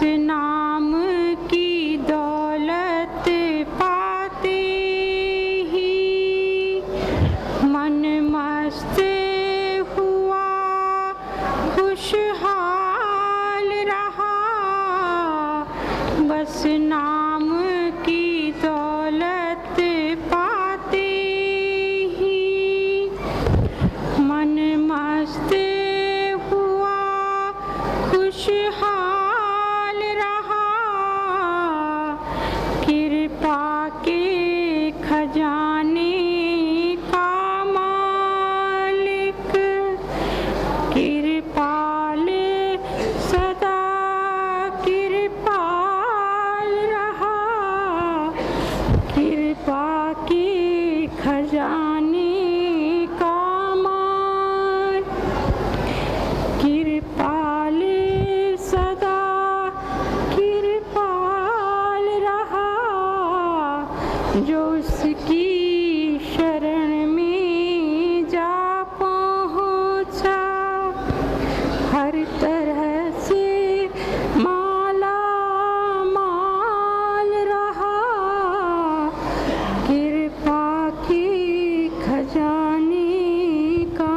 नाम की दौलत पाते ही मन मस्त हुआ, खुशहाल रहा। बस नाम की दौलत पाते ही मन मस्त हुआ, खुशहाल रहा। कृपा के खजाने का मालिक कृपाल सदा कृपाल रहा। कृपा के खजाने का मालिक कृपाल सदा कृपाल रहा। जो उसकी शरण में जा पहुँचा, हर तरह से माला माल रहा। कृपा के खजाने का।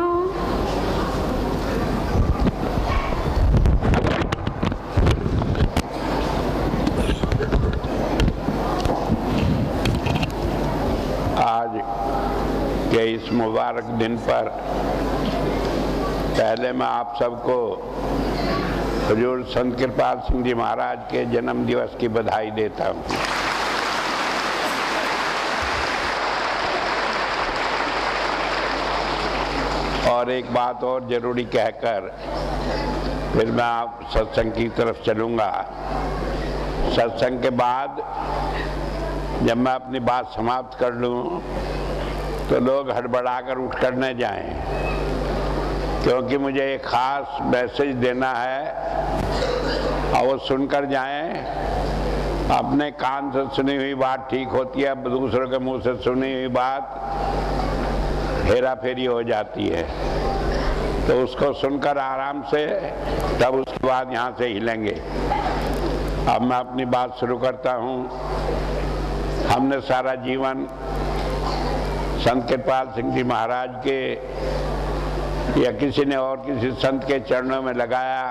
आज के इस मुबारक दिन पर पहले मैं आप सबको हुजूर संत कृपाल सिंह जी महाराज के जन्म दिवस की बधाई देता हूँ। और एक बात और जरूरी कहकर फिर मैं आप सत्संग की तरफ चलूँगा। सत्संग के बाद जब मैं अपनी बात समाप्त कर लूँ तो लोग हड़बड़ाकर उठ कर न जाएं, क्योंकि मुझे एक ख़ास मैसेज देना है और वो सुनकर जाएं। अपने कान से सुनी हुई बात ठीक होती है, दूसरों के मुंह से सुनी हुई बात हेरा फेरी हो जाती है। तो उसको सुनकर आराम से तब उसके बाद यहाँ से हिलेंगे। अब मैं अपनी बात शुरू करता हूँ। हमने सारा जीवन संत कृपाल सिंह जी महाराज के या किसी ने और किसी संत के चरणों में लगाया,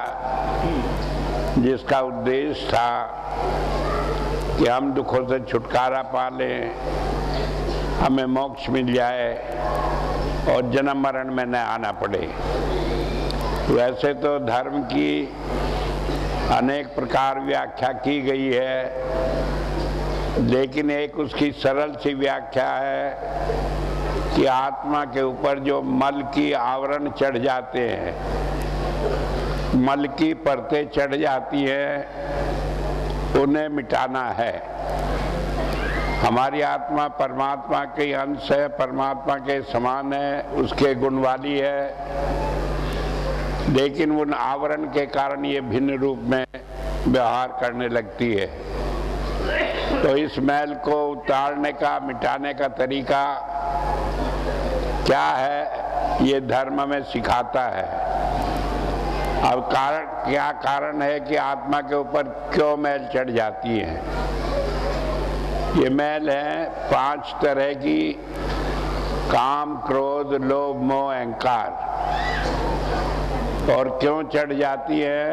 जिसका उद्देश्य था कि हम दुखों से छुटकारा पा लें, हमें मोक्ष मिल जाए और जन्म मरण में न आना पड़े। वैसे तो धर्म की अनेक प्रकार व्याख्या की गई है, लेकिन एक उसकी सरल सी व्याख्या है कि आत्मा के ऊपर जो मल की आवरण चढ़ जाते हैं, मल की परतें चढ़ जाती हैं, उन्हें मिटाना है। हमारी आत्मा परमात्मा के अंश है, परमात्मा के समान है, उसके गुण वाली है, लेकिन उन आवरण के कारण ये भिन्न रूप में व्यवहार करने लगती है। तो इस मैल को उतारने का, मिटाने का तरीका क्या है, ये धर्म में सिखाता है। अब क्या कारण है कि आत्मा के ऊपर क्यों मैल चढ़ जाती है? ये मैल है 5 तरह की: काम, क्रोध, लोभ, मोह, अहंकार। और क्यों चढ़ जाती है?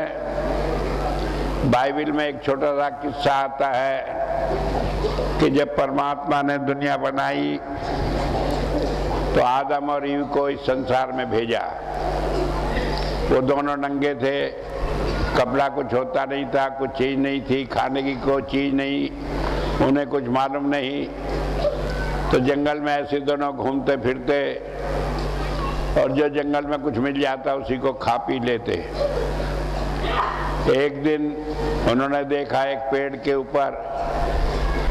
बाइबल में एक छोटा सा किस्सा आता है कि जब परमात्मा ने दुनिया बनाई तो आदम और ईव को इस संसार में भेजा। वो दोनों नंगे थे, कपड़ा कुछ होता नहीं था, कुछ चीज़ नहीं थी, खाने की कोई चीज़ नहीं, उन्हें कुछ मालूम नहीं। तो जंगल में ऐसे दोनों घूमते फिरते और जो जंगल में कुछ मिल जाता उसी को खा पी लेते। एक दिन उन्होंने देखा एक पेड़ के ऊपर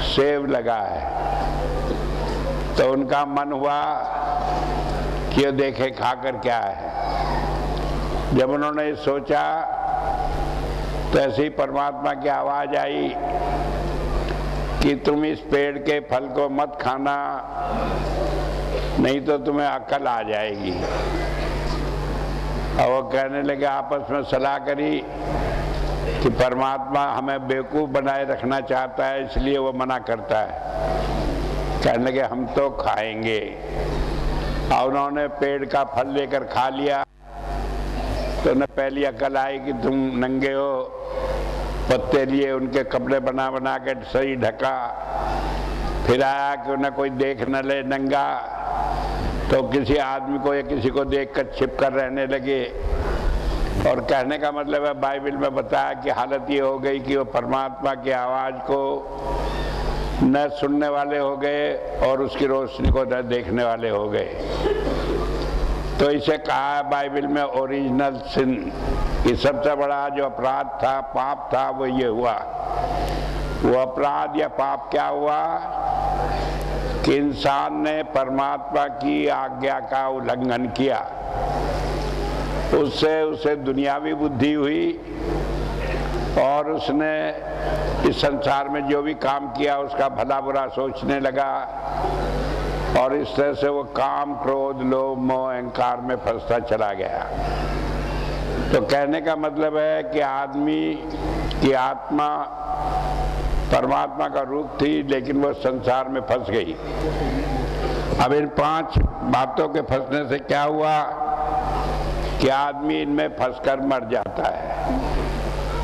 सेब लगा है, तो उनका मन हुआ कि ये देखे खाकर क्या है। जब उन्होंने सोचा तो ऐसे ही परमात्मा की आवाज़ आई कि तुम इस पेड़ के फल को मत खाना, नहीं तो तुम्हें अकल आ जाएगी। और वो कहने लगे, आपस में सलाह करी कि परमात्मा हमें बेवकूफ़ बनाए रखना चाहता है, इसलिए वो मना करता है। कहने लगे हम तो खाएंगे। और उन्होंने पेड़ का फल लेकर खा लिया तो उन्हें पहली अकल आई कि तुम नंगे हो, पत्ते लिए उनके कपड़े बना बना के सही ढका। फिर आया कि उन्हें कोई देख न ले नंगा, तो किसी आदमी को या किसी को देखकर छिप कर रहने लगे। और कहने का मतलब है बाइबल में बताया कि हालत ये हो गई कि वो परमात्मा की आवाज़ को न सुनने वाले हो गए और उसकी रोशनी को न देखने वाले हो गए। तो इसे कहा है बाइबल में ओरिजिनल सिन, कि सबसे बड़ा जो अपराध था, पाप था, वो ये हुआ। वो अपराध या पाप क्या हुआ कि इंसान ने परमात्मा की आज्ञा का उल्लंघन किया। उससे उसे दुनियावी बुद्धि हुई और उसने इस संसार में जो भी काम किया उसका भला बुरा सोचने लगा और इस तरह से वो काम, क्रोध, लोभ, मोह, अहंकार में फंसता चला गया। तो कहने का मतलब है कि आदमी की आत्मा परमात्मा का रूप थी, लेकिन वो संसार में फंस गई। अब इन 5 बातों के फंसने से क्या हुआ कि आदमी इनमें फंसकर मर जाता है।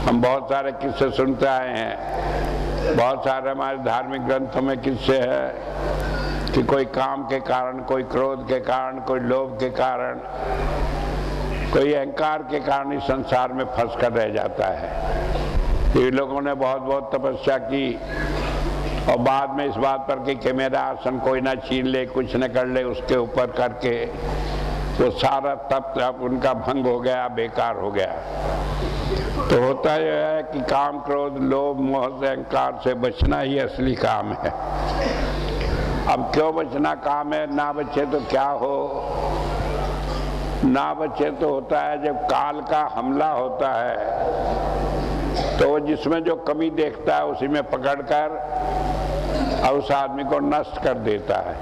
हम बहुत सारे किस्से सुनते आए हैं, बहुत सारे हमारे धार्मिक ग्रंथों में किस्से हैं कि कोई काम के कारण, कोई क्रोध के कारण, कोई लोभ के कारण, कोई अहंकार के कारण इस संसार में फंस कर रह जाता है। ये लोगों ने बहुत बहुत तपस्या की और बाद में इस बात पर कि मेरा आसन कोई ना छीन ले, कुछ न कर ले, उसके ऊपर करके वो सारा तप अब उनका भंग हो गया, बेकार हो गया। तो होता यह है कि काम, क्रोध, लोभ, मोह से, अहंकार से बचना ही असली काम है। अब क्यों बचना काम है? ना बचे तो क्या हो? ना बचे तो होता है जब काल का हमला होता है तो वो जिसमें जो कमी देखता है उसी में पकड़कर और उस आदमी को नष्ट कर देता है।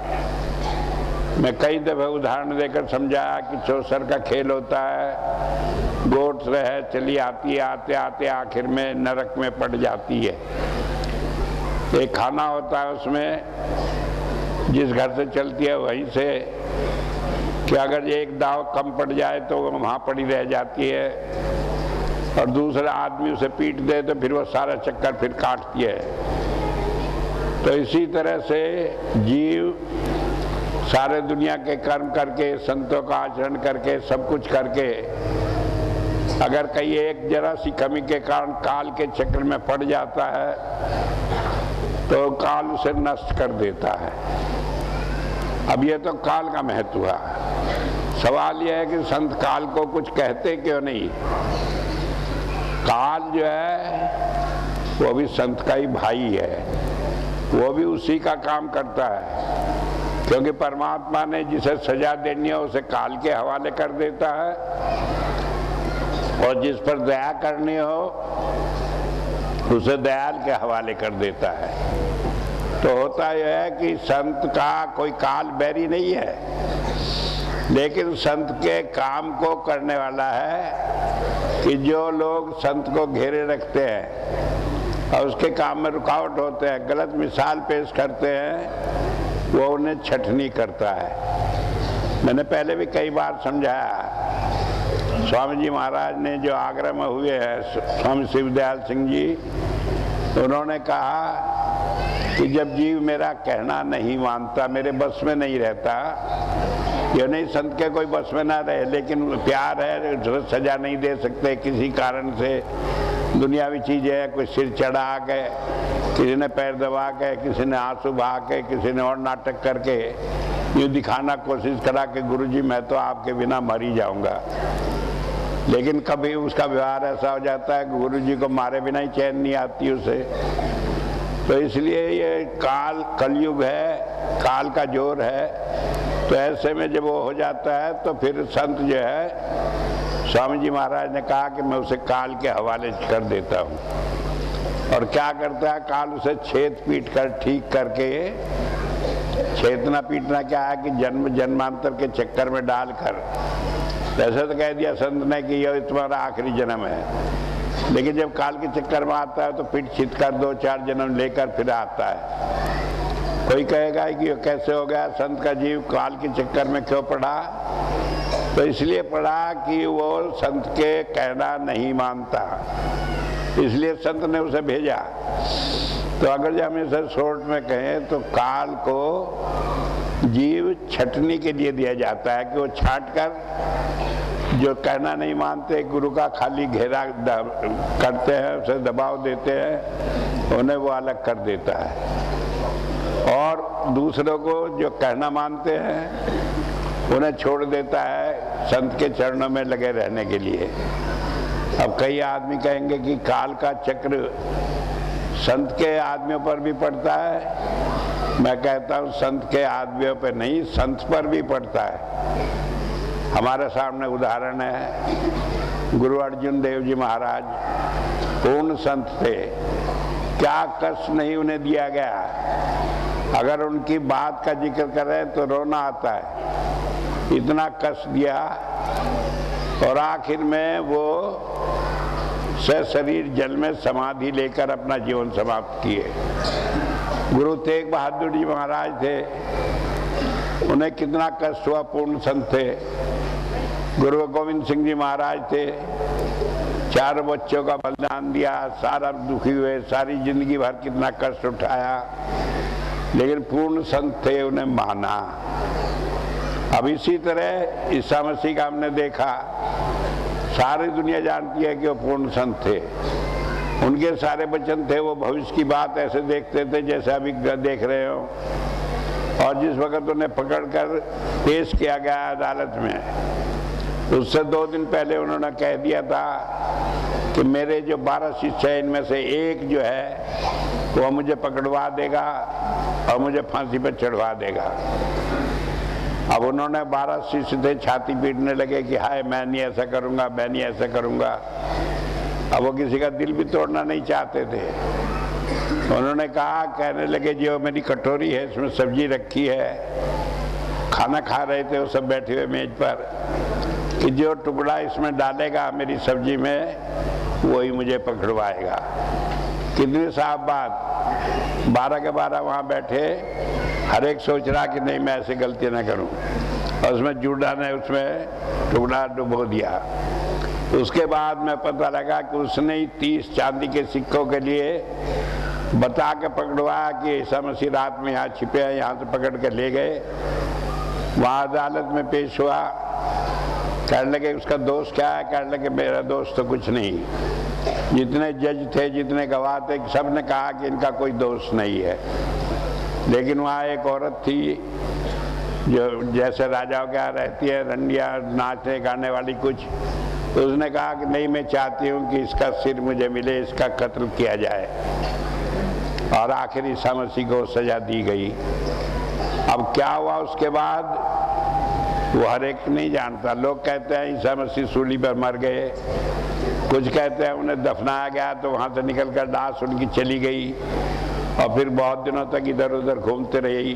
मैं कई दफे उदाहरण देकर समझाया कि चौसर का खेल होता है, गोट रहे चली आती है, आते आते आखिर में नरक में पड़ जाती है। एक खाना होता है, उसमें जिस घर से चलती है वहीं से कि अगर ये एक दाव कम पड़ जाए तो वो वहाँ पड़ी रह जाती है और दूसरा आदमी उसे पीट दे तो फिर वो सारा चक्कर फिर काटती है। तो इसी तरह से जीव सारे दुनिया के कर्म करके, संतों का आचरण करके, सब कुछ करके अगर कहीं एक जरा सी कमी के कारण काल के चक्र में पड़ जाता है तो काल उसे नष्ट कर देता है। अब ये तो काल का महत्व हुआ। सवाल यह है कि संत काल को कुछ कहते क्यों नहीं? काल जो है वो भी संत का ही भाई है, वो भी उसी का काम करता है, क्योंकि परमात्मा ने जिसे सजा देनी है उसे काल के हवाले कर देता है और जिस पर दया करनी हो उसे दयाल के हवाले कर देता है। तो होता यह है कि संत का कोई काल बैरी नहीं है, लेकिन संत के काम को करने वाला है कि जो लोग संत को घेरे रखते हैं और उसके काम में रुकावट होते हैं, गलत मिसाल पेश करते हैं, वो उन्हें छटनी करता है। मैंने पहले भी कई बार समझाया, स्वामी जी महाराज ने जो आगरा में हुए हैं, स्वामी शिवदयाल सिंह जी, उन्होंने कहा कि जब जीव मेरा कहना नहीं मानता, मेरे बस में नहीं रहता, ये नहीं संत के कोई बस में ना रहे, लेकिन प्यार है, सजा नहीं दे सकते किसी कारण से, दुनियावी चीज़ें है, कोई सिर चढ़ा के, किसी ने पैर दबा के, किसी ने आंसू बहा के, किसी ने और नाटक करके यूँ दिखाना कोशिश करा कि गुरुजी मैं तो आपके बिना मर ही जाऊंगा। लेकिन कभी उसका व्यवहार ऐसा हो जाता है कि गुरुजी को मारे बिना ही चैन नहीं आती उसे। तो इसलिए ये काल, कलयुग है, काल का जोर है। तो ऐसे में जब वो हो जाता है तो फिर संत जो है, स्वामी जी महाराज ने कहा कि मैं उसे काल के हवाले कर देता हूँ। और क्या करता है, काल उसे छेद पीट कर ठीक करके, छेदना पीटना क्या है कि जन्म जन्मांतर के चक्कर में डालकर, वैसे तो कह दिया संत ने कि यह तुम्हारा आखिरी जन्म है, लेकिन जब काल के चक्कर में आता है तो पीठ छिद कर 2-4 जन्म लेकर फिर आता है। कोई कहेगा कि ये कैसे हो गया, संत का जीव काल के चक्कर में क्यों पड़ा? तो इसलिए पड़ा कि वो संत के कहना नहीं मानता, इसलिए संत ने उसे भेजा। तो अगर हम इसे शॉर्ट में कहें तो काल को जीव छटनी के लिए दिया जाता है कि वो छांट कर जो कहना नहीं मानते, गुरु का खाली घेरा करते हैं, उसे दबाव देते हैं, उन्हें वो अलग कर देता है। और दूसरों को जो कहना मानते हैं उन्हें छोड़ देता है संत के चरणों में लगे रहने के लिए। अब कई आदमी कहेंगे कि काल का चक्र संत के आदमियों पर भी पड़ता है। मैं कहता हूँ संत के आदमियों पर नहीं, संत पर भी पड़ता है। हमारे सामने उदाहरण है, गुरु अर्जुन देव जी महाराज पूर्ण संत थे, क्या कष्ट नहीं उन्हें दिया गया। अगर उनकी बात का जिक्र करें तो रोना आता है, इतना कष्ट दिया। और आखिर में वो शरीर जल में समाधि लेकर अपना जीवन समाप्त किए। गुरु तेग बहादुर जी महाराज थे, उन्हें कितना कष्ट हुआ, पूर्ण संत थे। गुरु गोविंद सिंह जी महाराज थे, 4 बच्चों का बलिदान दिया, सारा दुखी हुए, सारी जिंदगी भर कितना कष्ट उठाया, लेकिन पूर्ण संत थे, उन्हें माना। अब इसी तरह ईसा मसीह का हमने देखा, सारी दुनिया जानती है कि वो पूर्ण संत थे। उनके सारे वचन थे, वो भविष्य की बात ऐसे देखते थे जैसे अभी देख रहे हो। और जिस वक्त उन्हें पकड़कर पेश किया गया अदालत में, उससे 2 दिन पहले उन्होंने कह दिया था कि मेरे जो 12 शिष्य हैं इनमें से एक जो है वो मुझे पकड़वा देगा और मुझे फांसी पर चढ़वा देगा। अब उन्होंने 12 शिष्य थे, छाती पीटने लगे कि हाय मैं नहीं ऐसा करूंगा, मैं नहीं ऐसा करूंगा। अब वो किसी का दिल भी तोड़ना नहीं चाहते थे। उन्होंने कहा, कहने लगे जो मेरी कटोरी है इसमें सब्जी रखी है, खाना खा रहे थे वो सब बैठे हुए मेज पर, कि जो टुकड़ा इसमें डालेगा मेरी सब्जी में वही मुझे पकड़वाएगा। कितनी साफ बात। 12 के 12 वहाँ बैठे, हर एक सोच रहा कि नहीं मैं ऐसे गलती ना करूं, और उसमें जूड़ा ने उसमें टुकड़ा डुबो दिया। उसके बाद में पता लगा कि उसने ही 30 चांदी के सिक्कों के लिए बता के पकड़वाया कि ईसा मसीह रात में यहाँ छिपे हैं, यहाँ से पकड़ के ले गए। वहाँ अदालत में पेश हुआ, कहने लगे उसका दोष क्या है? कहने लगे मेरा दोष तो कुछ नहीं। जितने जज थे, जितने गवाह थे, सब ने कहा कि इनका कोई दोष नहीं है। लेकिन वहाँ एक औरत थी जो जैसे राजाओं के यहाँ रहती है, रंडिया नाचने गाने वाली कुछ, तो उसने कहा कि नहीं मैं चाहती हूँ कि इसका सिर मुझे मिले, इसका कत्ल किया जाए। और आखिर ईसा मसीह को सजा दी गई। अब क्या हुआ उसके बाद वो हर एक नहीं जानता। लोग कहते हैं ईसा मसीह सूली पर मर गए, कुछ कहते हैं उन्हें दफनाया गया तो वहाँ से निकलकर लाश उनकी चली गई और फिर बहुत दिनों तक इधर उधर घूमते रही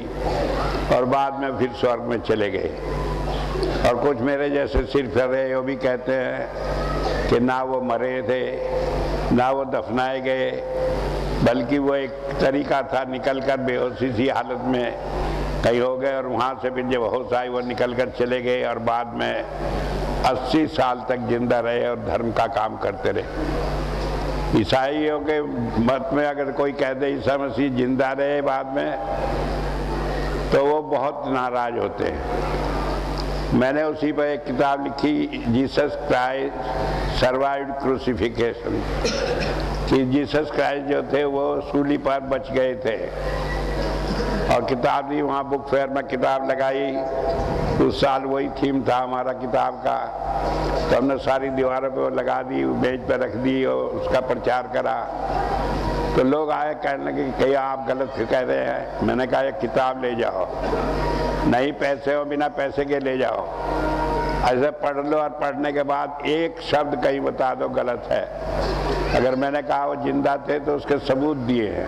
और बाद में फिर स्वर्ग में चले गए। और कुछ मेरे जैसे सिर फिर रहे वो भी कहते हैं कि ना वो मरे थे, ना वो दफनाए गए, बल्कि वो एक तरीका था निकलकर बेहोशी सी हालत में कहीं हो गए और वहाँ से फिर जब होश आई वो निकलकर चले गए और बाद में 80 साल तक जिंदा रहे और धर्म का काम करते रहे। ईसाइयों के मत में अगर कोई कह दे ईसा मसीह जिंदा रहे बाद में, तो वो बहुत नाराज होते हैं। मैंने उसी पर एक किताब लिखी, जीसस क्राइस्ट सर्वाइव्ड क्रूसिफिकेशन, कि जीसस क्राइस्ट जो थे वो सूली पर बच गए थे। और किताब भी वहाँ बुक फेयर में किताब लगाई, उस साल वही थीम था हमारा किताब का, तो हमने सारी दीवारों पे वो लगा दी, मेज पे रख दी और उसका प्रचार करा। तो लोग आए कहने लगे कि आप गलत कह रहे हैं। मैंने कहा एक किताब ले जाओ, नहीं पैसे हो बिना पैसे के ले जाओ, ऐसे पढ़ लो और पढ़ने के बाद एक शब्द कहीं बता दो गलत है। अगर मैंने कहा वो जिंदा थे तो उसके सबूत दिए हैं,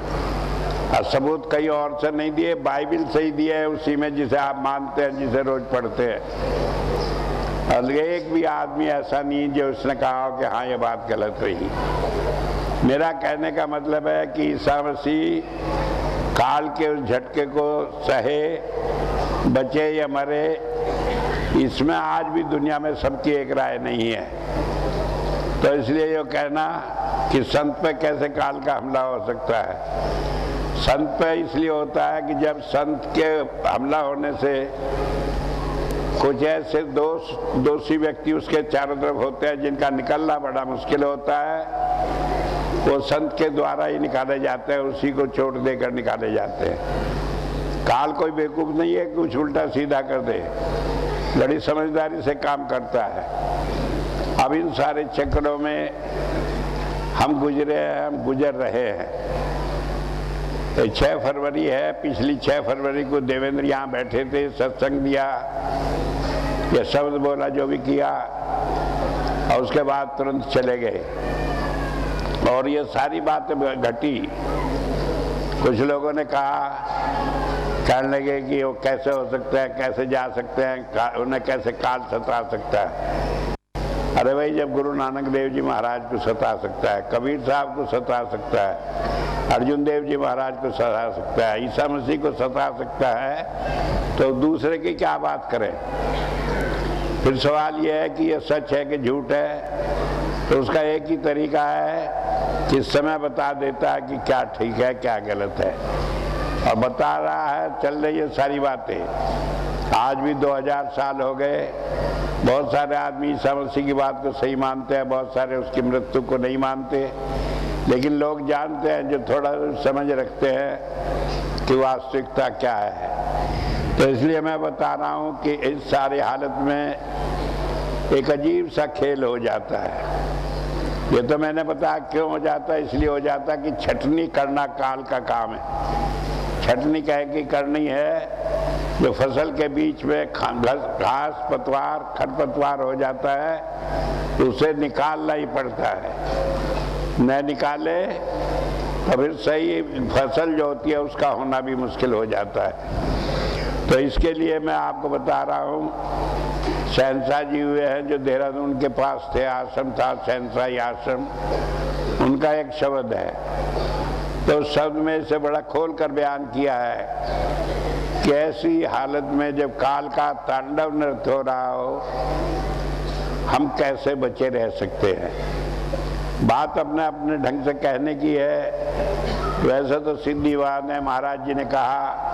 और सबूत कहीं और से नहीं दिए, बाइबिल से ही दिए है, उसी में जिसे आप मानते हैं, जिसे रोज पढ़ते हैं। और एक भी आदमी ऐसा नहीं जो उसने कहा हो कि हाँ ये बात गलत रही। मेरा कहने का मतलब है कि ईसा मसीह काल के उस झटके को सहे, बचे या मरे, इसमें आज भी दुनिया में सबकी एक राय नहीं है। तो इसलिए ये कहना कि संत पे कैसे काल का हमला हो सकता है, संत पे इसलिए होता है कि जब संत के हमला होने से कुछ ऐसे दोषी व्यक्ति उसके चारों तरफ होते हैं जिनका निकलना बड़ा मुश्किल होता है, वो संत के द्वारा ही निकाले जाते हैं, उसी को चोट देकर निकाले जाते हैं। काल कोई बेवकूफ़ नहीं है कुछ उल्टा सीधा कर दे, बड़ी समझदारी से काम करता है। अब इन सारे चक्रों में हम गुजरे हैं, हम गुजर रहे हैं। 6 फरवरी है, पिछली 6 फरवरी को देवेंद्र यहाँ बैठे थे, सत्संग दिया, ये शब्द बोला जो भी किया, और उसके बाद तुरंत चले गए। और ये सारी बातें घटी। कुछ लोगों ने कहा, कहने लगे कि वो कैसे हो सकता है, कैसे जा सकते हैं, उन्हें कैसे काल सता सकता है। अरे भाई, जब गुरु नानक देव जी महाराज को सता सकता है, कबीर साहब को सता सकता है, अर्जुन देव जी महाराज को सता सकता है, ईसा मसीह को सता सकता है, तो दूसरे की क्या बात करें। फिर सवाल यह है कि ये सच है कि झूठ है। तो उसका एक ही तरीका है कि समय बता देता है कि क्या ठीक है क्या गलत है, और बता रहा है, चल रही है सारी बातें। आज भी 2000 साल हो गए, बहुत सारे आदमी ईसा मसीह की बात को सही मानते हैं, बहुत सारे उसकी मृत्यु को नहीं मानते, लेकिन लोग जानते हैं जो थोड़ा समझ रखते हैं कि वास्तविकता क्या है। तो इसलिए मैं बता रहा हूँ कि इस सारी हालत में एक अजीब सा खेल हो जाता है। ये तो मैंने बताया क्यों हो जाता है, इसलिए हो जाता है कि छटनी करना काल का काम है। छटनी कह के करनी है, जो फसल के बीच में घास पतवार खरपतवार हो जाता है, तो उसे निकालना ही पड़ता है। न निकाले तो फिर सही फसल जो होती है उसका होना भी मुश्किल हो जाता है। तो इसके लिए मैं आपको बता रहा हूँ, शहंशाह जी हुए हैं जो देहरादून के पास थे, आश्रम था शहंशाही आश्रम, उनका एक शब्द है, तो शब्द में इसे बड़ा खोल कर बयान किया है कि ऐसी हालत में जब काल का तांडव नृत्य हो रहा हो, हम कैसे बचे रह सकते हैं। बात अपने अपने ढंग से कहने की है। वैसे तो सिद्धिवान है, महाराज जी ने कहा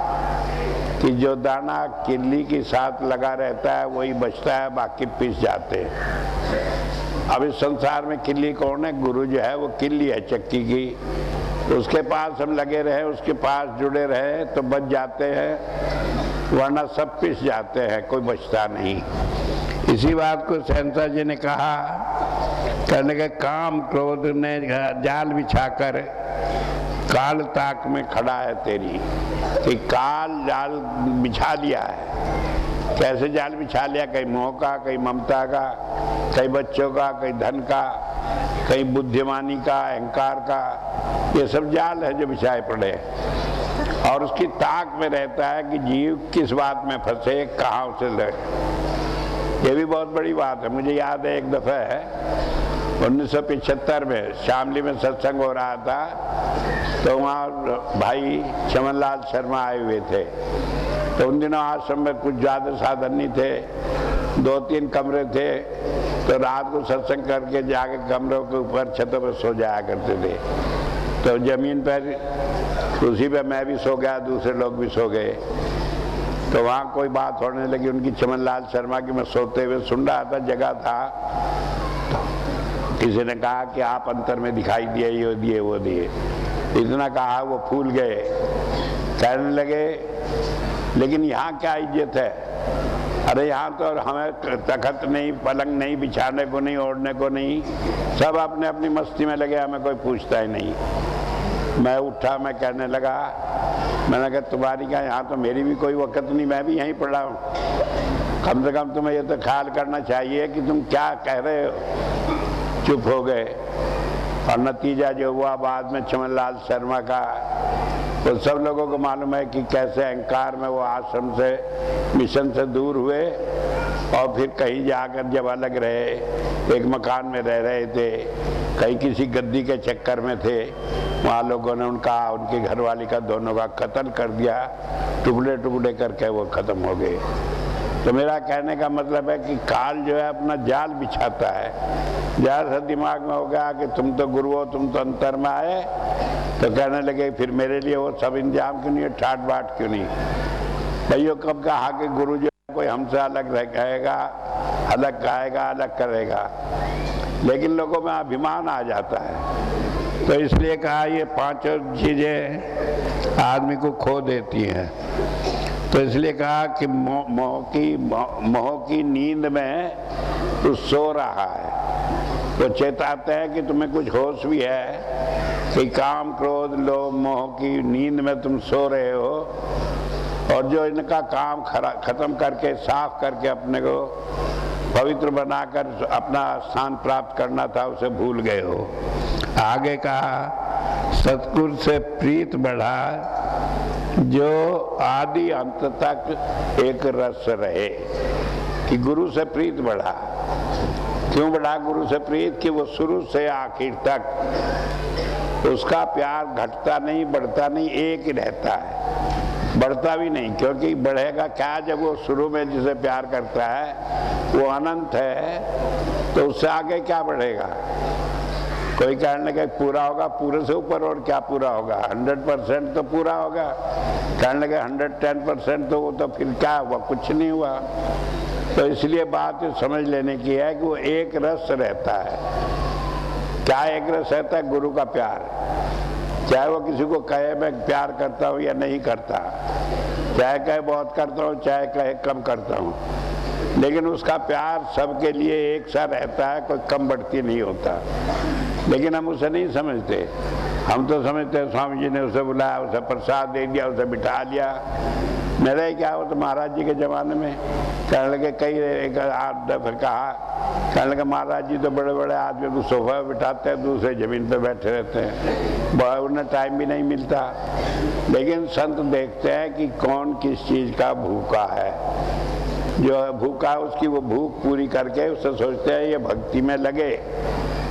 कि जो दाना किल्ली के साथ लगा रहता है वही बचता है, बाकी पिस जाते हैं। अब इस संसार में किल्ली कौन है? गुरु जो है वो किल्ली है चक्की की, उसके पास हम लगे रहे, उसके पास जुड़े रहे तो बच जाते हैं, वरना सब पिस जाते हैं, कोई बचता नहीं। इसी बात को शहंशाह जी ने कहा, कहने के काम क्रोध ने जाल बिछाकर काल ताक में खड़ा है तेरी, कि काल जाल बिछा लिया है। कैसे जाल बिछा लिया? कहीं मोह का, कहीं ममता का, कहीं बच्चों का, कहीं धन का, कहीं बुद्धिमानी का, अहंकार का, ये सब जाल है जो बिछाए पड़े। और उसकी ताक में रहता है कि जीव किस बात में फंसे, कहाँ उसे लगे। ये भी बहुत बड़ी बात है। मुझे याद है एक दफ़ा है 1975 में शामली में सत्संग हो रहा था, तो वहाँ भाई चमनलाल शर्मा आए हुए थे। तो उन दिनों आश्रम में कुछ ज़्यादा साधन नहीं थे, 2-3 कमरे थे, तो रात को सत्संग करके जाके कमरों के ऊपर छतों पर सो जाया करते थे। तो ज़मीन पर उसी पे मैं भी सो गया, दूसरे लोग भी सो गए। तो वहाँ कोई बात होने लगी उनकी चमनलाल शर्मा की, मैं सोते हुए सुन रहा था, जगह था। किसी ने कहा कि आप अंतर में दिखाई दिए, ये दिए वो दिए, इतना कहा वो फूल गए। कहने लगे लेकिन यहाँ क्या इज्जत है? अरे यहाँ तो हमें तखत नहीं, पलंग नहीं, बिछाने को नहीं, ओढ़ने को नहीं, सब अपने अपनी मस्ती में लगे, हमें कोई पूछता ही नहीं। मैं उठा, मैं कहने लगा, मैंने कहा तुम्हारी क्या, यहाँ तो मेरी भी कोई वक़्त नहीं, मैं भी यहीं पड़ा हूँ। कम से कम तुम्हें ये तो ख्याल करना चाहिए कि तुम क्या कह रहे हो। चुप हो गए। और नतीजा जो हुआ बाद में चमनलाल शर्मा का, तो सब लोगों को मालूम है कि कैसे अहंकार में वो आश्रम से, मिशन से दूर हुए और फिर कहीं जाकर जब अलग रहे, एक मकान में रह रहे थे, कहीं किसी गद्दी के चक्कर में थे, वहाँ लोगों ने उनकी घरवाली का दोनों का कत्ल कर दिया, टुकड़े टुकड़े करके वो खत्म हो गए। तो मेरा कहने का मतलब है कि काल जो है अपना जाल बिछाता है। जरा सा दिमाग में हो गया कि तुम तो गुरु हो, तुम तो अंतर में आए, तो कहने लगे फिर मेरे लिए वो सब इंतजाम क्यों नहीं है, ठाट बाट क्यों नहीं। भाइयों कब कहा कि गुरु जो है कोई हमसे अलग रहेगा, अलग खाएगा, अलग करेगा, लेकिन लोगों में अभिमान आ जाता है। तो इसलिए कहा ये पांचों चीजें आदमी को खो देती हैं। तो इसलिए कहा कि मोह की नींद में तू सो रहा है। तो चेताते हैं कि तुम्हें कुछ होश भी है कि काम क्रोध लोभ मोह की नींद में तुम सो रहे हो, और जो इनका काम खत्म करके साफ करके अपने को पवित्र बनाकर अपना स्थान प्राप्त करना था उसे भूल गए हो। आगे कहा सतगुरु से प्रीत बढ़ा जो आदि अंत तक एक रस रहे। कि गुरु से प्रीत बढ़ा, क्यों बढ़ा गुरु से प्रीत? कि वो शुरू से आखिर तक उसका प्यार घटता नहीं, बढ़ता नहीं, एक ही रहता है, बढ़ता भी नहीं। क्योंकि बढ़ेगा क्या जब वो शुरू में जिसे प्यार करता है वो अनंत है, तो उससे आगे क्या बढ़ेगा? कोई कहने लगे पूरा होगा, पूरे से ऊपर और क्या पूरा होगा? 100% तो पूरा होगा। कहने लगे 110% तो वो तो फिर क्या हुआ? कुछ नहीं हुआ। तो इसलिए बात समझ लेने की है कि वो एक रस रहता है। क्या एक रस रहता है? गुरु का प्यार। चाहे वो किसी को कहे मैं प्यार करता हूँ या नहीं करता, चाहे कहे बहुत करता हूँ, चाहे कहे कम करता हूँ, लेकिन उसका प्यार सबके लिए एक सा रहता है, कोई कम बढ़ती नहीं होता। लेकिन हम उसे नहीं समझते। हम तो समझते हैं स्वामी जी ने उसे बुलाया, उसे प्रसाद दे दिया, उसे बिठा लिया। मेरा ही क्या हो तो महाराज जी के ज़माने में कहने लगे कई एक आध दफे कहा, कहने लगे महाराज जी तो बड़े बड़े आदमी को सोफा पे बिठाते हैं, दूसरे ज़मीन पे बैठे रहते हैं, बड़ा उन्हें टाइम भी नहीं मिलता। लेकिन संत देखते हैं कि कौन किस चीज़ का भूखा है। जो भूखा है उसकी वो भूख पूरी करके उससे सोचते हैं ये भक्ति में लगे।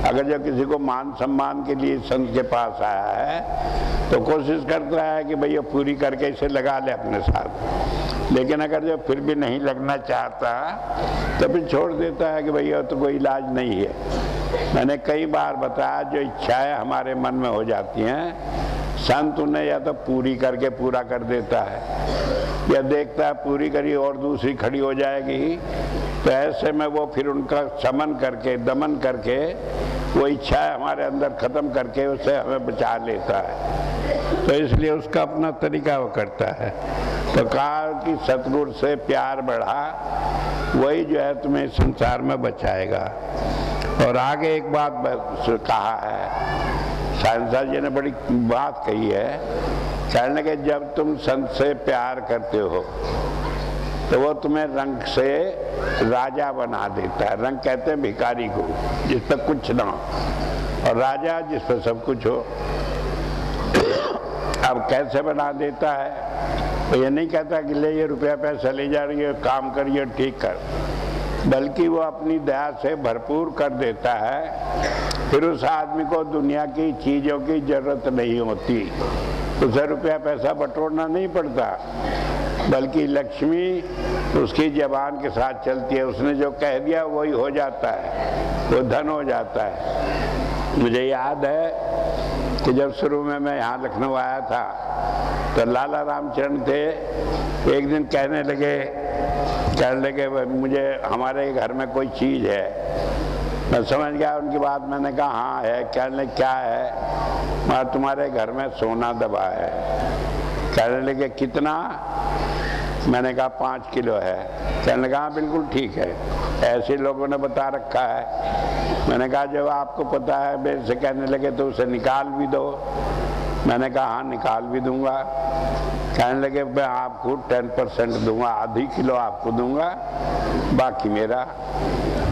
अगर जो किसी को मान सम्मान के लिए संत के पास आया है तो कोशिश करता है कि भैया पूरी करके इसे लगा ले अपने साथ। लेकिन अगर जो फिर भी नहीं लगना चाहता तो फिर छोड़ देता है कि भैया तो कोई इलाज नहीं है। मैंने कई बार बताया जो इच्छाएं हमारे मन में हो जाती हैं, संत उन्हें या तो पूरी करके पूरा कर देता है या देखता है पूरी करी और दूसरी खड़ी हो जाएगी, तो ऐसे में वो फिर उनका शमन करके दमन करके वो इच्छाएं हमारे अंदर खत्म करके उसे हमें बचा लेता है। तो इसलिए उसका अपना तरीका वो करता है। तो कहा कि सतगुरु से प्यार बढ़ा, वही जो है तुम्हें संसार में बचाएगा। और आगे एक बात कहा है, साइंसदान जी ने बड़ी बात कही है, कहने के जब तुम संत से प्यार करते हो तो वो तुम्हें रंग से राजा बना देता है। रंग कहते हैं भिखारी को जिस पर कुछ ना हो, और राजा जिस पर सब कुछ हो। अब कैसे बना देता है? तो ये नहीं कहता कि ले ये रुपया पैसा ले जा रही है, काम करिए, ठीक कर, बल्कि वो अपनी दया से भरपूर कर देता है। फिर उस आदमी को दुनिया की चीज़ों की जरूरत नहीं होती, उसे रुपया पैसा बटोरना नहीं पड़ता, बल्कि लक्ष्मी उसकी जबान के साथ चलती है। उसने जो कह दिया वही हो जाता है, वो धन हो जाता है। मुझे याद है कि जब शुरू में मैं यहाँ लखनऊ आया था तो लाला रामचरण थे, एक दिन कहने लगे मुझे हमारे घर में कोई चीज़ है। मैं समझ गया उनकी बात, मैंने कहा हाँ है। कहने लगे क्या है? मैं तुम्हारे घर में सोना दबा है। कहने लगे कितना? मैंने कहा 5 किलो है। कहने लगा हाँ बिल्कुल ठीक है, ऐसे लोगों ने बता रखा है। मैंने कहा जब आपको पता है मेरे से कहने लगे तो उसे निकाल भी दो। मैंने कहा हाँ निकाल भी दूंगा। कहने लगे मैं आपको 10% दूंगा, आधी किलो आपको दूंगा, बाकी मेरा।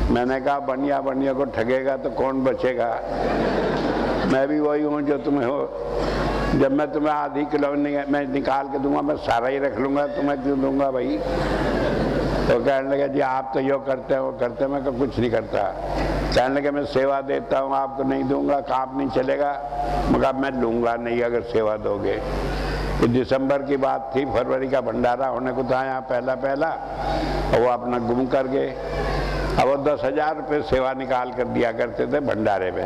मैंने कहा बनिया को ठगेगा तो कौन बचेगा? मैं भी वही हूँ जो तुम्हें हो। जब मैं तुम्हें आधी किलो मैं निकाल के दूंगा, मैं सारा ही रख लूँगा, तुम्हें क्यों दूंगा भाई? तो कहने लगे जी आप तो यो करते हैं वो करते हैं, मैं कुछ नहीं करता। कहने लगे मैं सेवा देता हूँ, आपको नहीं दूंगा, काम नहीं चलेगा। मगर मैं लूँगा नहीं अगर सेवा दोगे। तो दिसंबर की बात थी, फरवरी का भंडारा होने को था यहाँ पहला, और वो अपना गुम कर गए। अब वो 10,000 रुपये सेवा निकाल कर दिया करते थे भंडारे में,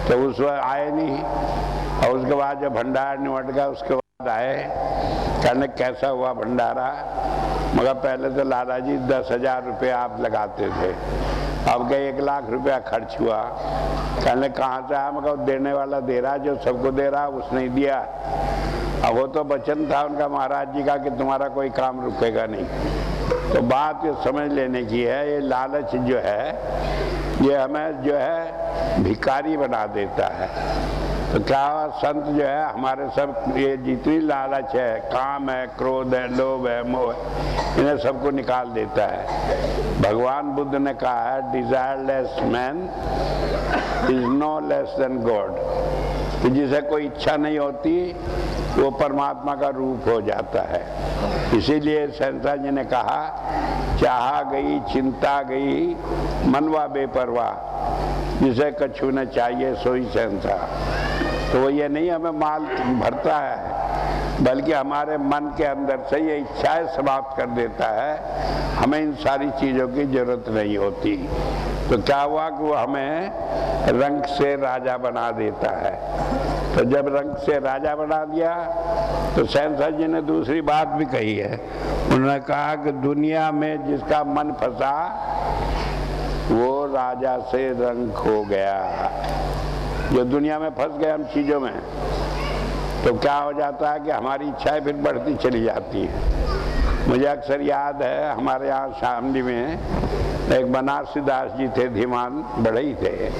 तो उस वक्त आए नहीं। और उसके बाद जब भंडारा निमट गया उसके बाद आए, कहने कैसा हुआ भंडारा। मगर पहले तो लाला जी 10,000 रुपये आप लगाते थे, अब क्या 1 लाख रुपया खर्च हुआ। कहने कहाँ से आया, मगर देने वाला दे रहा, जो सबको दे रहा उसने ही दिया। अब वो तो वचन था उनका महाराज जी का कि तुम्हारा कोई काम रुकेगा नहीं। तो बात ये समझ लेने की है, ये लालच जो है ये हमें जो है भिखारी बना देता है। तो क्या संत जो है हमारे सब ये जितनी लालच है, काम है, क्रोध है, लोभ है, मोह है, इन्हें सबको निकाल देता है। भगवान बुद्ध ने कहा है desireless man is no less than God, कि जिसे कोई इच्छा नहीं होती वो परमात्मा का रूप हो जाता है। इसीलिए शहंशाह जी ने कहा चाहा गई चिंता गई मनवा बेपरवाह, जिसे कछु न चाहिए सोई शहंशाह। तो वो ये नहीं हमें माल भरता है, बल्कि हमारे मन के अंदर से ये इच्छाएं समाप्त कर देता है। हमें इन सारी चीज़ों की जरूरत नहीं होती। तो क्या हुआ कि वो हमें रंग से राजा बना देता है। तो जब रंग से राजा बना दिया तो शहंशाह जी ने दूसरी बात भी कही है। उन्होंने कहा कि दुनिया में जिसका मन फंसा वो राजा से रंग खो गया। जो दुनिया में फंस गए हम चीज़ों में, तो क्या हो जाता है कि हमारी इच्छाएं फिर बढ़ती चली जाती हैं। मुझे अक्सर याद है हमारे यहाँ शामली में एक बनारसी दास जी थे, धीमान बड़े ही थे,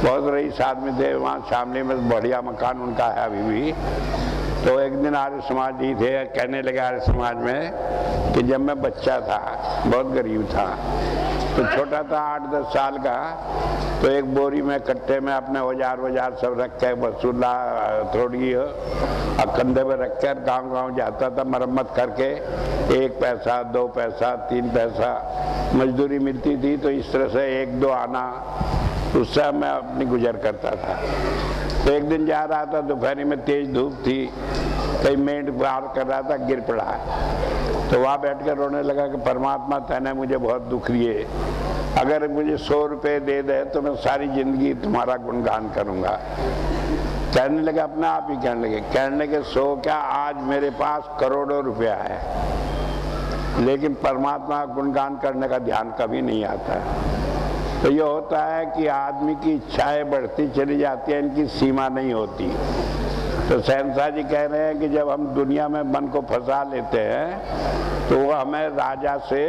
बहुत रईस आदमी थे। वहाँ शामली में बढ़िया मकान उनका है अभी भी। तो एक दिन आर्य समाज जी थे, कहने लगे आर्य समाज में कि जब मैं बच्चा था, बहुत गरीब था, तो छोटा था 8-10 साल का, तो एक बोरी में कट्टे में अपने औजार सब रख के बसूला थोड़ी और कंधे में रख कर गाँव जाता था मरम्मत करके। 1 पैसा 2 पैसा 3 पैसा मजदूरी मिलती थी, तो इस तरह से 1-2 आना उससे मैं अपनी गुजर करता था। तो एक दिन जा रहा था, दोपहर में तेज धूप थी, कहीं मेंढ पार कर रहा था, गिर पड़ा। तो वहाँ बैठ कर रोने लगा कि परमात्मा तूने मुझे बहुत दुख दिए, अगर मुझे 100 रुपये दे दे तो मैं सारी जिंदगी तुम्हारा गुणगान करूँगा। कहने लगे अपने आप ही कहने लगे 100 क्या, आज मेरे पास करोड़ों रुपया है, लेकिन परमात्मा गुणगान करने का ध्यान कभी नहीं आता है। तो ये होता है कि आदमी की इच्छाएं बढ़ती चली जाती हैं, इनकी सीमा नहीं होती। तो शहंशाह जी कह रहे हैं कि जब हम दुनिया में मन को फंसा लेते हैं तो वो हमें राजा से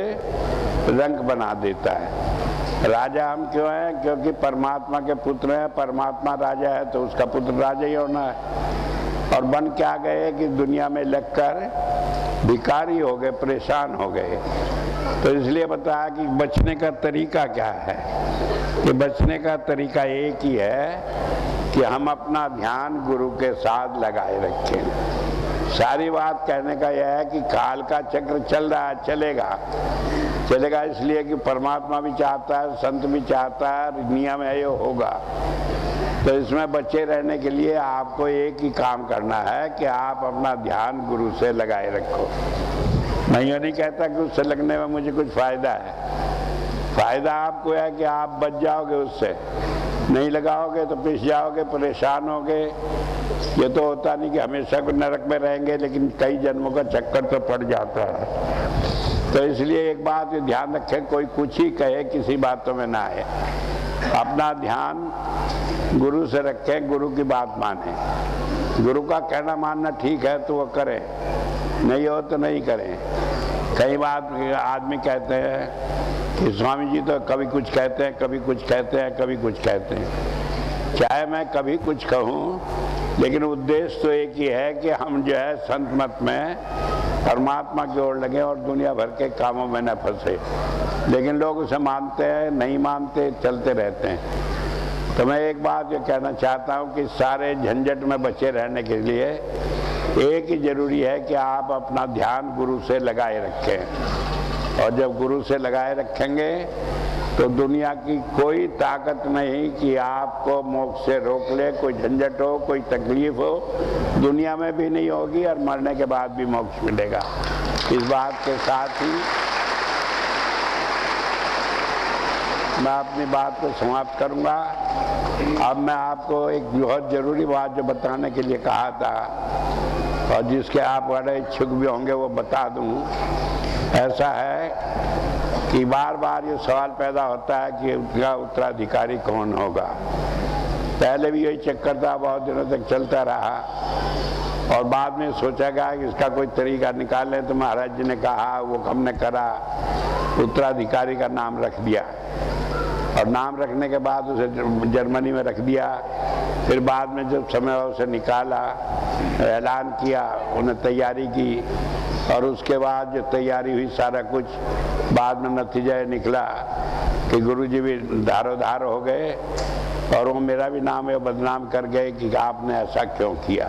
रंक बना देता है। राजा हम क्यों हैं? क्योंकि परमात्मा के पुत्र हैं, परमात्मा राजा है तो उसका पुत्र राजा ही होना है। और बन क्या गए कि दुनिया में लगकर भिखारी हो गए, परेशान हो गए। तो इसलिए बताया कि बचने का तरीका क्या है। कि बचने का तरीका एक ही है कि हम अपना ध्यान गुरु के साथ लगाए रखें। सारी बात कहने का यह है कि काल का चक्र चल रहा है, चलेगा इसलिए कि परमात्मा भी चाहता है, संत भी चाहता है, नियम है ये होगा। तो इसमें बचे रहने के लिए आपको एक ही काम करना है कि आप अपना ध्यान गुरु से लगाए रखो। मैं ये नहीं कहता कि उससे लगने में मुझे कुछ फ़ायदा है। फ़ायदा आपको है कि आप बच जाओगे, उससे नहीं लगाओगे तो पिस जाओगे, परेशान होगे। ये तो होता नहीं कि हमेशा नरक में रहेंगे, लेकिन कई जन्मों का चक्कर तो पड़ जाता है। तो इसलिए एक बात ये ध्यान रखें, कोई कुछ ही कहे किसी बातों में ना आए। अपना ध्यान गुरु से रखें, गुरु की बात माने। गुरु का कहना मानना ठीक है तो वो करें, नहीं हो तो नहीं करें। कई बार आदमी कहते हैं कि स्वामी जी तो कभी कुछ कहते हैं, कभी कुछ कहते हैं, कभी कुछ कहते हैं। चाहे मैं कभी कुछ कहूँ, लेकिन उद्देश्य तो एक ही है कि हम जो है संत मत में परमात्मा की ओर लगे और दुनिया भर के कामों में न फंसे। लेकिन लोग उसे मानते हैं, नहीं मानते, चलते रहते हैं। तो मैं एक बात ये कहना चाहता हूँ कि सारे झंझट में बचे रहने के लिए एक ही जरूरी है कि आप अपना ध्यान गुरु से लगाए रखें। और जब गुरु से लगाए रखेंगे तो दुनिया की कोई ताकत नहीं कि आपको मोक्ष से रोक ले। कोई झंझट हो, कोई तकलीफ हो, दुनिया में भी नहीं होगी और मरने के बाद भी मोक्ष मिलेगा। इस बात के साथ ही मैं अपनी बात को समाप्त करूंगा। अब मैं आपको एक बहुत ज़रूरी बात जो बताने के लिए कहा था और जिसके आप बड़े इच्छुक भी होंगे वो बता दूं। ऐसा है कि बार बार ये सवाल पैदा होता है कि उसका उत्तराधिकारी कौन होगा। पहले भी यही चक्कर था, बहुत दिनों तक चलता रहा और बाद में सोचा गया कि इसका कोई तरीका निकालें। तो महाराज जी ने कहा, वो हमने करा, उत्तराधिकारी का नाम रख दिया और नाम रखने के बाद उसे जर्मनी में रख दिया। फिर बाद में जब समय हुआ उसे निकाला, ऐलान किया, उन्हें तैयारी की और उसके बाद जो तैयारी हुई सारा कुछ, बाद में नतीजा निकला कि गुरुजी भी धारोधार हो गए और वो मेरा भी नाम है बदनाम कर गए कि आपने ऐसा क्यों किया।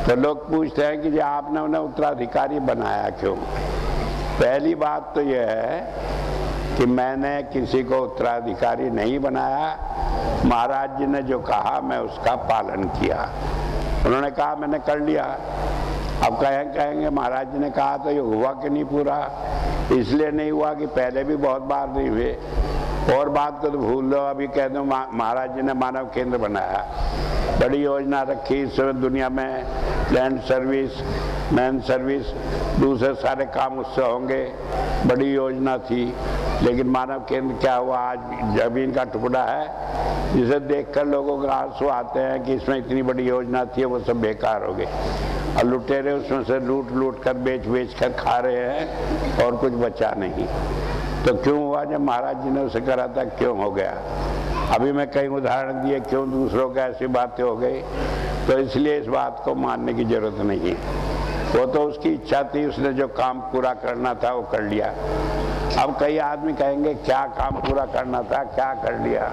तो लोग पूछते हैं कि जो आपने उन्हें उत्तराधिकारी बनाया क्यों। पहली बात तो यह है कि मैंने किसी को उत्तराधिकारी नहीं बनाया। महाराज जी ने जो कहा मैं उसका पालन किया। उन्होंने कहा मैंने कर लिया। अब कहेंगे महाराज जी ने कहा तो ये हुआ कि नहीं पूरा। इसलिए नहीं हुआ कि पहले भी बहुत बार नहीं हुए। और बात को तो भूल लो, अभी कह दो महाराज जी ने मानव केंद्र बनाया, बड़ी योजना रखी। इस समय दुनिया में लैंड सर्विस, मैन सर्विस, दूसरे सारे काम उससे होंगे, बड़ी योजना थी। लेकिन मानव केंद्र क्या हुआ, आज जमीन का टुकड़ा है जिसे देखकर लोगों को आंसू आते हैं कि इसमें इतनी बड़ी योजना थी, वो सब बेकार हो गई और लुटेरे उसमें से लूट लूट कर बेच कर खा रहे हैं और कुछ बचा नहीं। तो क्यों हुआ? जब महाराज जी ने उसे करा था क्यों हो गया। अभी मैं कई उदाहरण दिए क्यों दूसरों को ऐसी बातें हो गई। तो इसलिए इस बात को मानने की जरूरत नहीं है। वो तो उसकी इच्छा थी, उसने जो काम पूरा करना था वो कर लिया। अब कई आदमी कहेंगे क्या काम पूरा करना था, क्या कर लिया।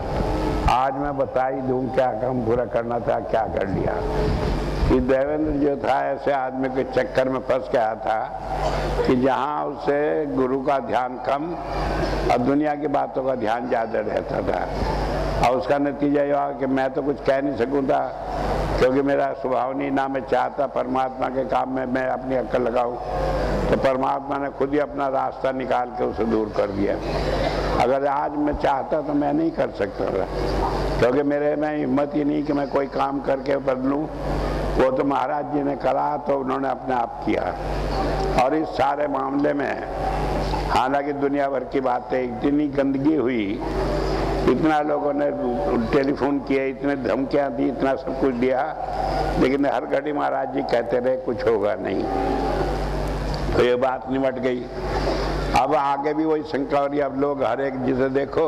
आज मैं बता ही दूं क्या काम पूरा करना था, क्या कर लिया। कि देवेंद्र जो था ऐसे आदमी के चक्कर में फंस गया था कि जहाँ उसे गुरु का ध्यान कम और दुनिया की बातों का ध्यान ज़्यादा रहता था। और उसका नतीजा यह हुआ कि मैं तो कुछ कह नहीं सकूँ था क्योंकि मेरा स्वभाव नहीं, ना मैं चाहता परमात्मा के काम में मैं अपनी अक्ल लगाऊं। तो परमात्मा ने खुद ही अपना रास्ता निकाल के उसे दूर कर दिया। अगर आज मैं चाहता तो मैं नहीं कर सकता था क्योंकि मेरे में हिम्मत ही नहीं कि मैं कोई काम करके बदलूं। वो तो महाराज जी ने करा तो उन्होंने अपने आप किया। और इस सारे मामले में हालांकि दुनिया भर की बातें, इतनी गंदगी हुई, इतना लोगों ने टेलीफोन किए, इतने धमकियां दी, इतना सब कुछ दिया, लेकिन हर घड़ी महाराज जी कहते रहे कुछ होगा नहीं। तो ये बात निमट गई। अब आगे भी वही शंका हो रही है। अब लोग हर एक जिसे देखो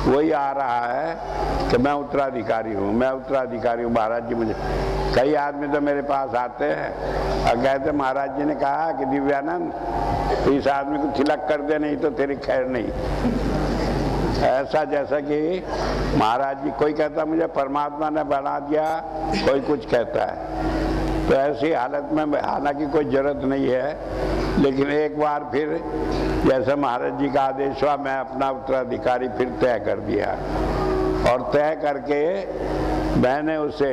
वही आ रहा है कि मैं उत्तराधिकारी हूँ, मैं उत्तराधिकारी हूँ। महाराज जी मुझे, कई आदमी तो मेरे पास आते हैं और कहते महाराज जी ने कहा कि दिव्यानंद तो इस आदमी को तिलक कर दे, नहीं तो तेरी खैर नहीं। ऐसा जैसा कि महाराज जी, कोई कहता मुझे परमात्मा ने बना दिया, कोई कुछ कहता है। तो ऐसी हालत में हालांकि कोई जरूरत नहीं है, लेकिन एक बार फिर जैसे महाराज जी का आदेश हुआ, मैं अपना उत्तराधिकारी फिर तय कर दिया और तय करके मैंने उसे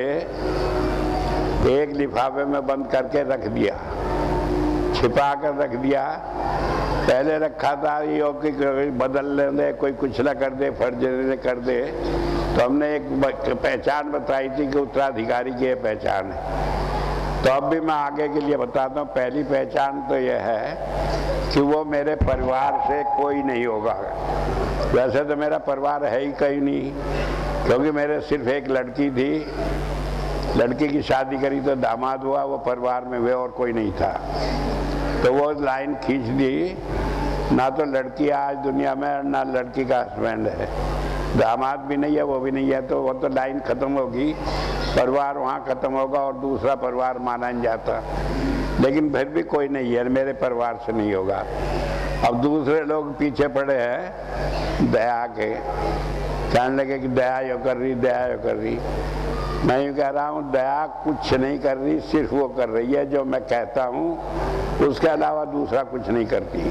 एक लिफाफे में बंद करके रख दिया, छिपा कर रख दिया। पहले रखा था ये कि बदल ले, कोई कुछ ना कर दे, फर्ज कर दे। तो हमने एक पहचान बताई थी कि उत्तराधिकारी की पहचान है। तो अब भी मैं आगे के लिए बताता हूँ। पहली पहचान तो यह है कि वो मेरे परिवार से कोई नहीं होगा। वैसे तो मेरा परिवार है ही कहीं नहीं, क्योंकि मेरे सिर्फ एक लड़की थी। लड़की की शादी करी तो दामाद हुआ, वो परिवार में वे और कोई नहीं था। तो वो लाइन खींच दी, ना तो लड़की आज दुनिया में, ना लड़की का हस्बैंड है, दामाद भी नहीं है, वो भी नहीं है। तो वो तो लाइन खत्म होगी, परिवार वहाँ खत्म होगा और दूसरा परिवार माना नहीं जाता। लेकिन फिर भी कोई नहीं है, मेरे परिवार से नहीं होगा। अब दूसरे लोग पीछे पड़े हैं दया के, कहने लगे कि दया यो कर रही, दया यो कर रही। मैं यूँ कह रहा हूँ दया कुछ नहीं कर रही, सिर्फ वो कर रही है जो मैं कहता हूँ, उसके अलावा दूसरा कुछ नहीं करती।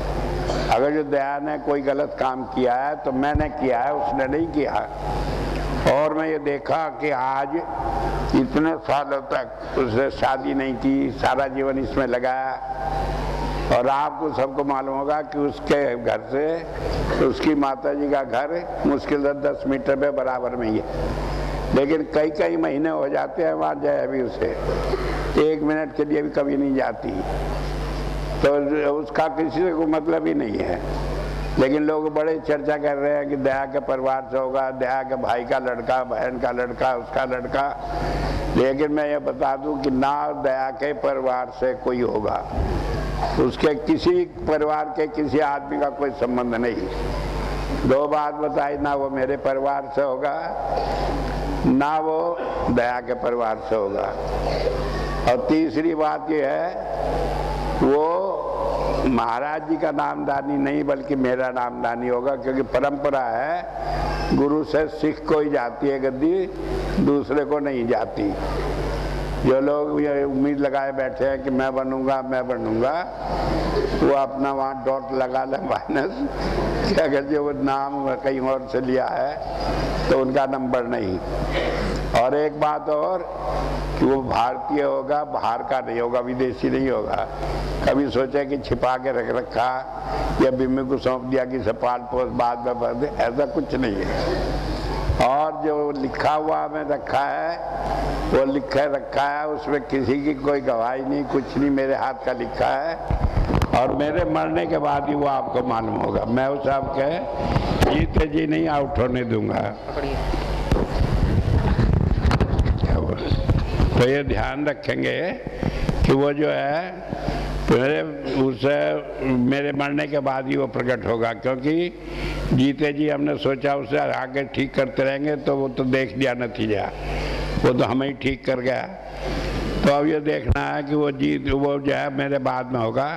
अगर जो दया ने कोई गलत काम किया है तो मैंने किया है, उसने नहीं किया। और मैं ये देखा कि आज इतने सालों तक उसने शादी नहीं की, सारा जीवन इसमें लगाया। और आपको सबको मालूम होगा कि उसके घर से उसकी माताजी का घर मुश्किल से 10 मीटर पे बराबर में ही है, लेकिन कई कई महीने हो जाते हैं वहाँ जाए अभी उसे 1 मिनट के लिए भी कभी नहीं जाती। तो उसका किसी से कोई मतलब ही नहीं है। लेकिन लोग बड़े चर्चा कर रहे हैं कि दया के परिवार से होगा, दया के भाई का लड़का, बहन का लड़का, उसका लड़का। लेकिन मैं ये बता दूं कि ना दया के परिवार से कोई होगा, उसके किसी परिवार के किसी आदमी का कोई संबंध नहीं। 2 बात बताई, ना वो मेरे परिवार से होगा, ना वो दया के परिवार से होगा। और तीसरी बात ये है, वो महाराज जी का नामदानी नहीं बल्कि मेरा नामदानी होगा, क्योंकि परंपरा है गुरु से सिख को ही जाती है गद्दी, दूसरे को नहीं जाती। जो लोग ये उम्मीद लगाए बैठे हैं कि मैं बनूंगा, वो अपना वहाँ डॉट लगा ले माइनस, कि अगर जो वो नाम कहीं और से लिया है तो उनका नंबर नहीं। और एक बात और कि वो भारतीय होगा, बाहर का नहीं होगा, विदेशी नहीं होगा। कभी सोचे कि छिपा के रख रखा या बिम्मी को सौंप दिया कि सपाल पोस्ट बाद में भर दे, ऐसा कुछ नहीं है। और जो लिखा हुआ में रखा है वो लिखे रखा है, उसमें किसी की कोई गवाही नहीं, कुछ नहीं, मेरे हाथ का लिखा है। और मेरे मरने के बाद ही वो आपको मालूम होगा। मैं उस आपके जीते जी नहीं आउट होने दूंगा। तो ये ध्यान रखेंगे कि वो जो है मेरे मरने के बाद ही वो प्रकट होगा, क्योंकि जीते जी हमने सोचा उसे आगे ठीक करते रहेंगे तो वो तो देख लिया नतीजा, वो तो हमें ही ठीक कर गया। तो अब ये देखना है कि वो जो है मेरे बाद में होगा।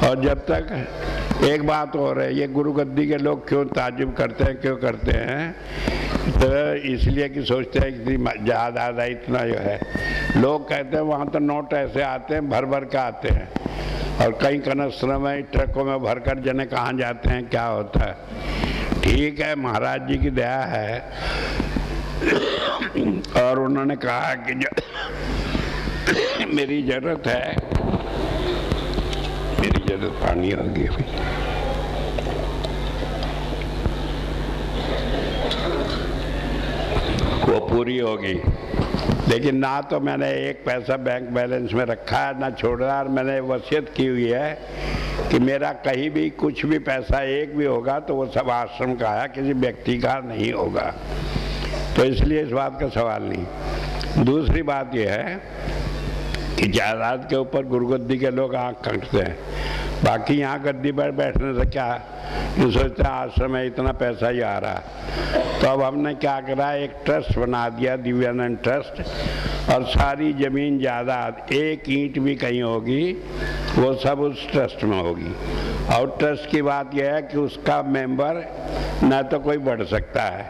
और जब तक एक बात और है, ये गुरु गद्दी के लोग क्यों ताजुब करते हैं, क्यों करते हैं, तो इसलिए कि सोचते हैं कि ज़्यादा इतना जो है, लोग कहते हैं वहाँ तो नोट ऐसे आते हैं भर भर के आते हैं, और कई कनस्तरों में ट्रकों में भरकर जने कहाँ जाते हैं, क्या होता है। ठीक है, महाराज जी की दया है। और उन्होंने कहा कि मेरी जरूरत है, मेरी जरूरत पानी होगी अभी। वो पूरी होगी, लेकिन ना तो मैंने 1 पैसा बैंक बैलेंस में रखा है, ना छोड़ रहा। और मैंने वसीयत की हुई है कि मेरा कहीं भी कुछ भी पैसा एक भी होगा तो वो सब आश्रम का है, किसी व्यक्ति का नहीं होगा। तो इसलिए इस बात का सवाल नहीं। दूसरी बात यह है कि जायदाद के ऊपर गुरुगद्दी के लोग आँख खटते हैं। बाकी यहाँ गद्दी पर बैठने से क्या, ये सोचते हैं आश्रम में इतना पैसा ही आ रहा। तो अब हमने क्या करा, एक ट्रस्ट बना दिया, दिव्यानंद ट्रस्ट। और सारी जमीन जायदाद, 1 ईंट भी कहीं होगी वो सब उस ट्रस्ट में होगी। और ट्रस्ट की बात यह है कि उसका मेंबर न तो कोई बढ़ सकता है,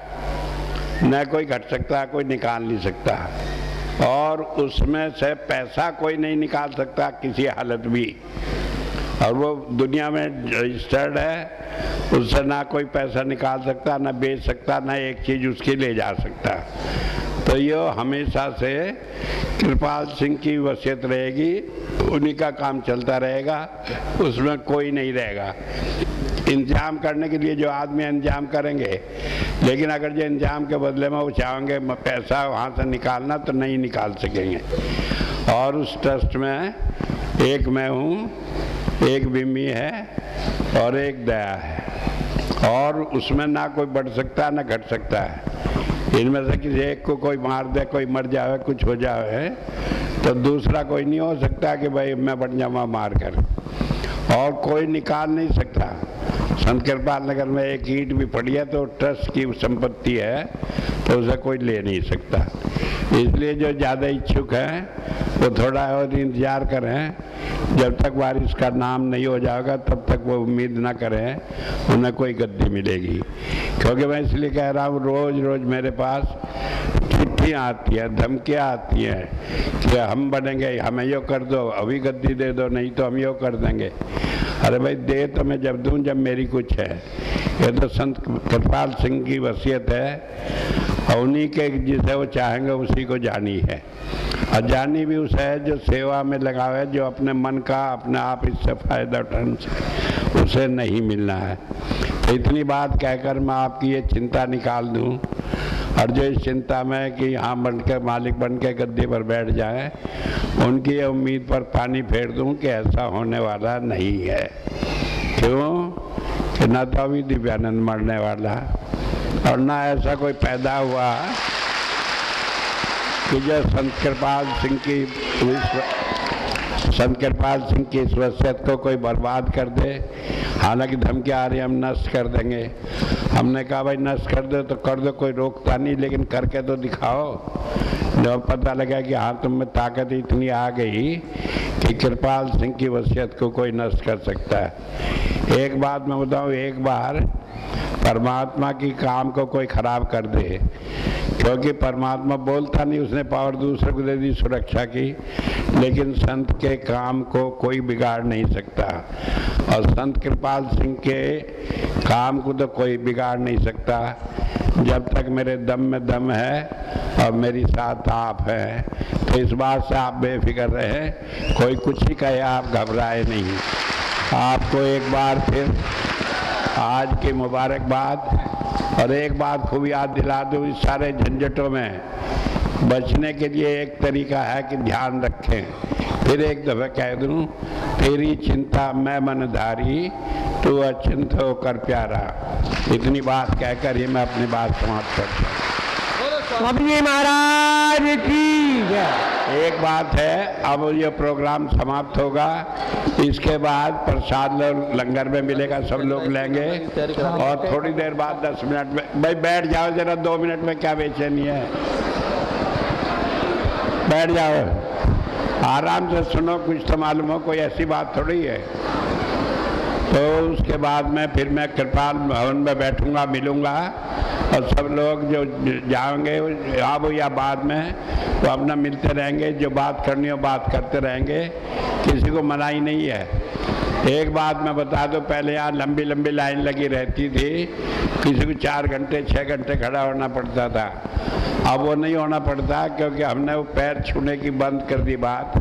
न कोई घट सकता है, कोई निकाल नहीं सकता। और उसमें से पैसा कोई नहीं निकाल सकता किसी हालत भी। और वो दुनिया में रजिस्टर्ड है, उससे ना कोई पैसा निकाल सकता, ना बेच सकता, ना एक चीज़ उसकी ले जा सकता। तो ये हमेशा से कृपाल सिंह की वसीयत रहेगी, उन्हीं का काम चलता रहेगा, उसमें कोई नहीं रहेगा। इंतजाम करने के लिए जो आदमी इंतजाम करेंगे, लेकिन अगर जो इंतजाम के बदले में वो चाहेंगे पैसा वहाँ से निकालना तो नहीं निकाल सकेंगे। और उस ट्रस्ट में एक मैं हूँ, एक बिम्मी है और एक दया है। और उसमें ना कोई बढ़ सकता है ना घट सकता है। इनमें से किसी एक को कोई मार दे, कोई मर जाए, कुछ हो जाए, तो दूसरा कोई नहीं हो सकता कि भाई मैं बढ़ जाऊँ मार कर। और कोई निकाल नहीं सकता। संत कृपाल नगर में 1 ईंट भी पड़ी है तो ट्रस्ट की संपत्ति है, तो उसे कोई ले नहीं सकता। इसलिए जो ज़्यादा इच्छुक हैं वो थोड़ा और इंतज़ार करें, जब तक बारिश का नाम नहीं हो जाएगा तब तक वो उम्मीद ना करें उन्हें कोई गद्दी मिलेगी। क्योंकि मैं इसलिए कह रहा हूँ, रोज़ रोज़ मेरे पास चिट्ठियाँ आती हैं, धमकियाँ आती हैं कि हम बनेंगे, हमें यो कर दो, अभी गद्दी दे दो, नहीं तो हम यो कर देंगे। अरे भाई दे तो मैं जब दूं जब मेरी कुछ है। ये तो संत कृपाल सिंह की वसीयत है और उन्हीं के जिसे वो चाहेंगे उसी को जानी है। और जानी भी उसे है जो सेवा में लगा है, जो अपने मन का अपने आप इससे फायदा उठाने से उसे नहीं मिलना है। तो इतनी बात कहकर मैं आपकी ये चिंता निकाल दूं और जो इस चिंता में कि यहाँ बन के मालिक बन के गद्दे पर बैठ जाए, उनकी ये उम्मीद पर पानी फेर दूं कि ऐसा होने वाला नहीं है। क्यों कि न तो अभी दिव्यानंद मरने वाला और ना ऐसा कोई पैदा हुआ कि जो संत कृपाल सिंह की इस वसीयत को कोई बर्बाद कर दे। हालांकि धमकी आ रही हम नष्ट कर देंगे। हमने कहा भाई नष्ट कर दो तो कर दो, कोई रोकता नहीं, लेकिन करके तो दिखाओ। जब पता लगा कि हाँ तुम में ताकत इतनी आ गई कि कृपाल सिंह की वसीयत को कोई नष्ट कर सकता है। एक बात मैं बताऊँ, एक बार परमात्मा की काम को कोई खराब कर दे, क्योंकि परमात्मा बोलता नहीं, उसने पावर दूसरे को दे दी सुरक्षा की, लेकिन संत के काम को कोई बिगाड़ नहीं सकता। और संत कृपाल सिंह के काम को तो कोई बिगाड़ नहीं सकता जब तक मेरे दम में दम है और मेरी साथ आप है। तो इस बात से आप बेफिक्र रहे, कोई कुछ ही कहे आप घबराए नहीं। आपको एक बार फिर आज की मुबारकबाद। और एक बात खूब याद दिला दूँ, इस सारे झंझटों में बचने के लिए एक तरीका है कि ध्यान रखें। फिर एक दफ़ा कह दूँ, तेरी चिंता मैं मनधारी, तू अचिंत होकर प्यारा। इतनी बात कहकर ही मैं अपनी बात समाप्त करता हूँ। स्वामी जी महाराज की जय। एक बात है, अब ये प्रोग्राम समाप्त होगा, इसके बाद प्रसाद लंगर में मिलेगा, सब लोग लेंगे। और थोड़ी देर बाद 10 मिनट में भाई बैठ जाओ जरा, 2 मिनट में क्या बेचैनी है, बैठ जाओ आराम से सुनो, कुछ तो मालूम हो, कोई ऐसी बात थोड़ी है। तो उसके बाद में फिर मैं कृपाल भवन में बैठूंगा, मिलूंगा और सब लोग जो जाएंगे अब या बाद में वो अपना मिलते रहेंगे, जो बात करनी हो बात करते रहेंगे, किसी को मनाही नहीं है। एक बात मैं बता दूं, पहले यहाँ लंबी लंबी लाइन लगी रहती थी, किसी को 4 घंटे 6 घंटे खड़ा होना पड़ता था। अब वो नहीं होना पड़ता, क्योंकि हमने वो पैर छूने की बंद कर दी बात,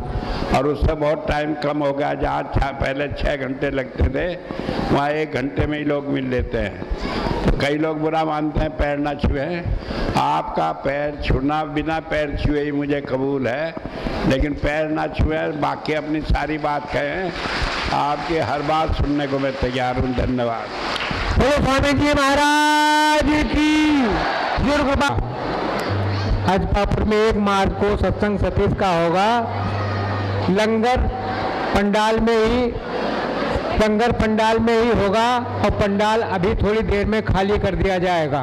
और उससे बहुत टाइम कम हो गया। जहाँ पहले 6 घंटे लगते थे, वहाँ 1 घंटे में ही लोग मिल लेते हैं। तो कई लोग बुरा मानते हैं पैर ना छुए। आपका पैर छूना बिना पैर छुए ही मुझे कबूल है, लेकिन पैर ना छुए, बाकी अपनी सारी बात कहें, आपकी हर बात सुनने को मैं तैयार हूँ। धन्यवाद। बोलो स्वामी जी महाराज की। आज पापुर में 1 मार्च को सत्संग सतीश का होगा। लंगर पंडाल में ही होगा और पंडाल अभी थोड़ी देर में खाली कर दिया जाएगा।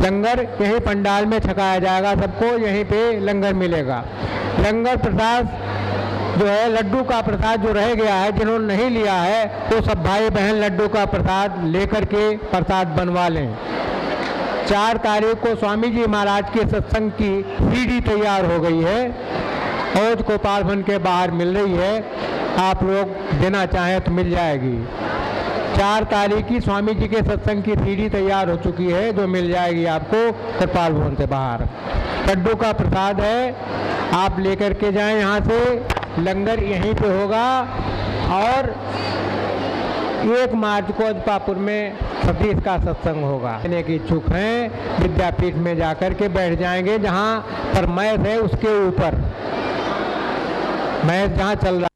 लंगर यही पंडाल में छकाया जाएगा, सबको यहीं पे लंगर मिलेगा। लंगर प्रसाद जो है, लड्डू का प्रसाद जो रह गया है, जिन्होंने नहीं लिया है वो सब भाई बहन लड्डू का प्रसाद लेकर के प्रसाद बनवा लें। 4 तारीख को स्वामी जी महाराज के सत्संग की सीडी तैयार हो गई है और गोपाल भवन के बाहर मिल रही है, आप लोग देना चाहें तो मिल जाएगी। 4 तारीख की स्वामी जी के सत्संग की सीडी तैयार हो चुकी है, जो मिल जाएगी आपको गोपाल भवन से बाहर। लड्डू का प्रसाद है, आप लेकर के जाएं यहाँ से। लंगर यहीं पे होगा और 1 मार्च को अजपापुर में सतीश का सत्संग होगा। कहने की इच्छुक हैं, विद्यापीठ में जाकर के बैठ जाएंगे, जहाँ पर मैथ है उसके ऊपर, मैथ जहाँ चल रहा